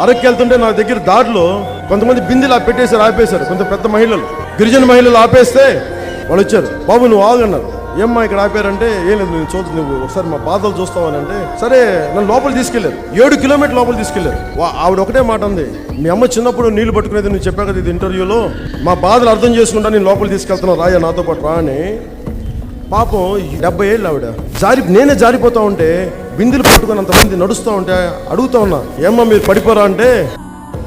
అరక్కి వెళ్తుంటే నా దగ్గర దారిలో కొంతమంది బిందెలు పెట్టేశారు, ఆపేశారు. కొంత పెద్ద మహిళలు, గిరిజన మహిళలు ఆపేస్తే వాళ్ళు వచ్చారు. బాబు నువ్వు ఆగన్నారు. ఏమ్మా ఇక్కడ ఆపారంటే ఏం లేదు, నేను చూద్దాం, నువ్వు ఒకసారి మా బాధలు చూస్తావని అంటే సరే నన్ను లోపల తీసుకెళ్లారు. 7 కిలోమీటర్ల లోపల తీసుకెళ్లారు. ఆవిడ ఒకటే మాట ఉంది, మీ అమ్మ చిన్నప్పుడు నీళ్లు పట్టుకునేది నువ్వు చెప్పా కదా ఇది ఇంటర్వ్యూలో, మా బాధలు అర్థం చేసుకుంటా నేను లోపల తీసుకెళ్తున్నా, రాయ నాతో పాటు రా అని. పాపం 70 ఏళ్ళు ఆవిడ. నేనే జారిపోతా ఉంటే బిందులు పట్టుకుని అంతమంది నడుస్తూ ఉంటే అడుగుతా ఉన్నా, ఏమ్మా మీరు పడిపోరా అంటే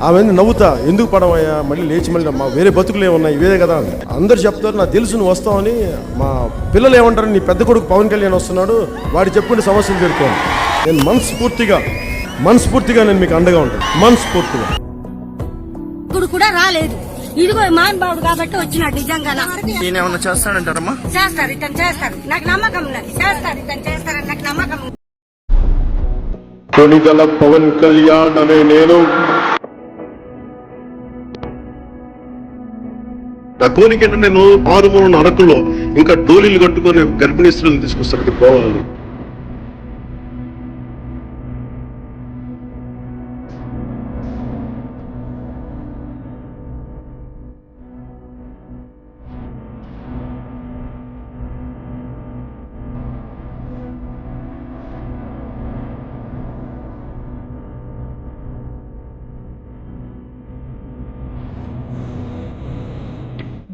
ఆమె నవ్వుతా, ఎందుకు పడవయ్యా, మళ్ళీ లేచి మళ్ళీ మా వేరే బతుకులు ఏమున్నాయి ఇవే కదా. అందరు చెప్తారు నాకు తెలుసు నువ్వు వస్తావని. మా పిల్లలు ఏమంటారు, నీ పెద్ద కొడుకు పవన్ కళ్యాణ్ వస్తున్నాడు, వాడు చెప్పుకునే సమస్యలు తీరుకోండి. నేను మనస్ఫూర్తిగా నేను మీకు అండగా ఉంటాను, మనస్ఫూర్తిగా. ఇప్పుడు కూడా రాలేదు, ఇదిగో మహానుభావుడు కాబట్టి వచ్చినాడు. నిజంగా నేనేమన్నా చేస్తాడంటారమ్మా? చేస్తారు, ఇతను చేస్తారు, నాకు నమ్మకం ఉన్నది. చేస్తారు, ఇతను చేస్తారని నాకు నమ్మకం ఉంది. కొణిదెల పవన్ కళ్యాణ్ అనే నేను నా కోరిక ఏంటంటే నేను ఆరుమూల అరకులో ఇంకా డోలీలు కట్టుకొని గర్భిణీ స్త్రీలను తీసుకొస్తాను పోవాలి.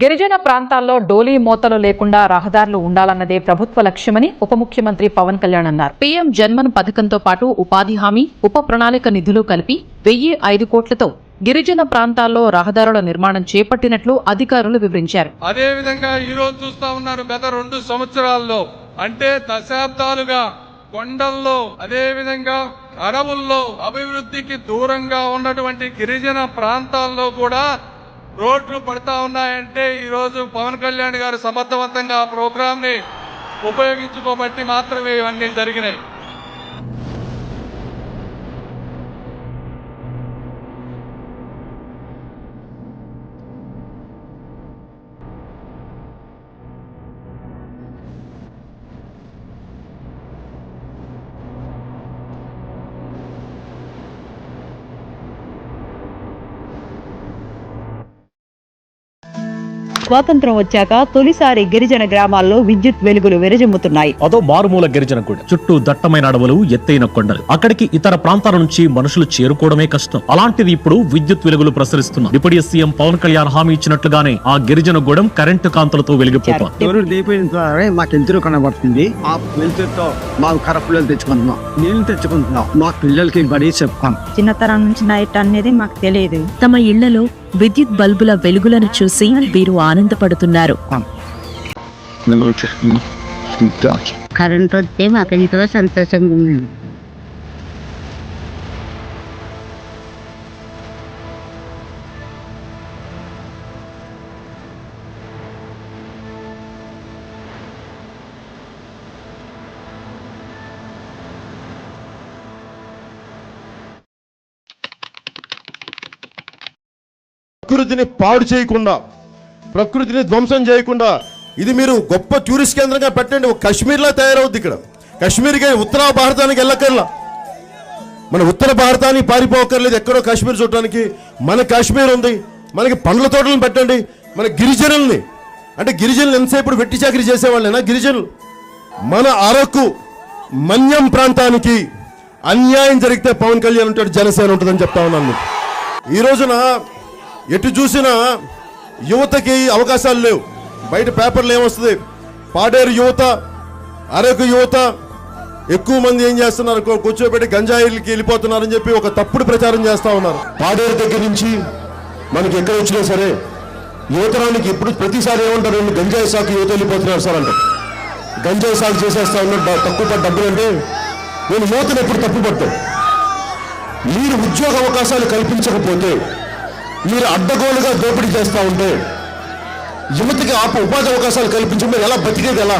గిరిజన ప్రాంతాల్లో డోలీ మోతలు లేకుండా రహదారులు ఉండాలన్నదే ప్రభుత్వ లక్ష్యమని ఉప ముఖ్యమంత్రి పవన్ కళ్యాణ్ అన్నారు. పీఎం జన్మన్ పథకంతో పాటు ఉపాధి హామీ, ఉప ప్రణాళిక నిధులు కలిపి 1005 కోట్లతో గిరిజన ప్రాంతాల్లో రహదారుల నిర్మాణం చేపట్టినట్లు అధికారులు వివరించారు. అదేవిధంగా ఈ రోజు చూస్తా ఉన్నారు, గత 2 సంవత్సరాల్లో అంటే దశాబ్దాలుగా కొండల్లో అదేవిధంగా అడవుల్లో అభివృద్ధికి దూరంగా ఉన్నటువంటి గిరిజన ప్రాంతాల్లో కూడా రోడ్లు పడతా ఉన్నాయంటే ఈరోజు పవన్ కళ్యాణ్ గారు సమర్థవంతంగా ఆ ప్రోగ్రామ్ ని ఉపయోగించుకోబట్టి మాత్రమే ఇవన్నీ జరిగినాయి. స్వాతంత్రం వచ్చాక తొలిసారి గిరిజన గ్రామాల్లో విద్యుత్ వెలుగులు విరజిమ్ముతున్నాయి. అదో మారుమూల గిరిజన కూడా చుట్టూ దట్టమైన అడవులు, ఎత్తైన కొండలు, అక్కడికి ఇతర ప్రాంతాల నుంచి మనుషులు చేరుకోవడమే కష్టం. అలాంటిది ఇప్పుడు విద్యుత్ వెలుగులు ప్రసరిస్తున్నారు. డిప్యూటీ సీఎం పవన్ కళ్యాణ్ హామీ ఇచ్చినట్లుగానే ఆ గిరిజన గూడెం కరెంటు కాంతులతో వెలిగిపోతుంది. మాకు ఎంతో కనబడుతుంది. ఆ వెలుతురుతో మాకు కరపులు తెచ్చుకుంటున్నాం, నీళ్లు తెచ్చుకుంటున్నాం, మా పిల్లలకి బడి చెప్తాం. చిన్నతరం నుంచి నైట్ అనేది మాకు తెలియదు. తమ ఇళ్లలో విద్యుత్ బల్బుల వెలుగులను చూసి వీరు ఆనందపడుతున్నారు. కరెంట్ వస్తే మాకు ఎంతో సంతోషంగా ఉంది. ప్రకృతిని పాడు చేయకుండా, ప్రకృతిని ధ్వంసం చేయకుండా ఇది మీరు గొప్ప టూరిస్ట్ కేంద్రంగా పెట్టండి. ఒక కాశ్మీర్లా తయారవుద్ది. ఇక్కడ కాశ్మీర్కి ఉత్తర భారతానికి వెళ్ళక్కర్లా, మన ఉత్తర భారతానికి పారిపోకర్లేదు ఎక్కడో కాశ్మీర్ చూడటానికి. మన కాశ్మీర్ ఉంది, మనకి పండ్ల తోటలను పెట్టండి. మన గిరిజనుల్ని అంటే గిరిజనులు ఎంతసేపు వెట్టి చాకరీ చేసేవాళ్ళేనా గిరిజనులు? మన అరకు మన్యం ప్రాంతానికి అన్యాయం జరిగితే పవన్ కళ్యాణ్ ఉంటాడు, జనసేన ఉంటుందని చెప్తా ఉన్నాను. ఈ రోజున ఎటు చూసినా యువతకి అవకాశాలు లేవు. బయట పేపర్లు ఏమొస్తుంది, పాడేరు యువత, అరకు యువత ఎక్కువ మంది ఏం చేస్తున్నారు, కూర్చోబెట్టి గంజాయిలకి వెళ్ళిపోతున్నారని చెప్పి ఒక తప్పుడు ప్రచారం చేస్తా ఉన్నారు. పాడేరు దగ్గర నుంచి మనకి ఎక్కడ వచ్చినా సరే యువతరానికి ఇప్పుడు ప్రతిసారి ఏమంటారు, గంజాయి సాగు యువత వెళ్ళిపోతున్నారు సార్ అంటారు. గంజాయి సాగు చేసేస్తా ఉన్నారు, తక్కువ డబ్బులు అంటే నేను యువతను ఎప్పుడు తప్పు పడతాను. మీరు ఉద్యోగ అవకాశాలు కల్పించకపోతే, మీరు అడ్డగోలుగా దోపిడీ చేస్తూ ఉంటే, యువతకి ఉపాధి అవకాశాలు కల్పించి మీరు ఎలా బతికేది? ఎలా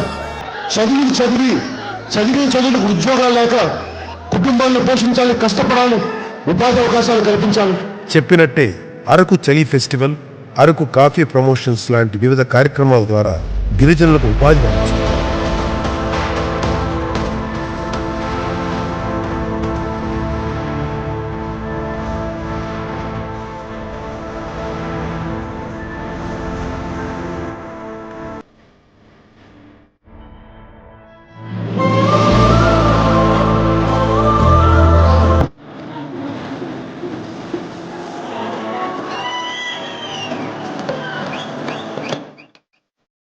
చదువులకు ఉద్యోగాలు లేక కుటుంబాలను పోషించాలి, కష్టపడాలి, ఉపాధి అవకాశాలు కల్పించాలి. చెప్పినట్టే అరకు చలి ఫెస్టివల్, అరకు కాఫీ ప్రమోషన్స్ లాంటి వివిధ కార్యక్రమాల ద్వారా గిరిజనులకు ఉపాధి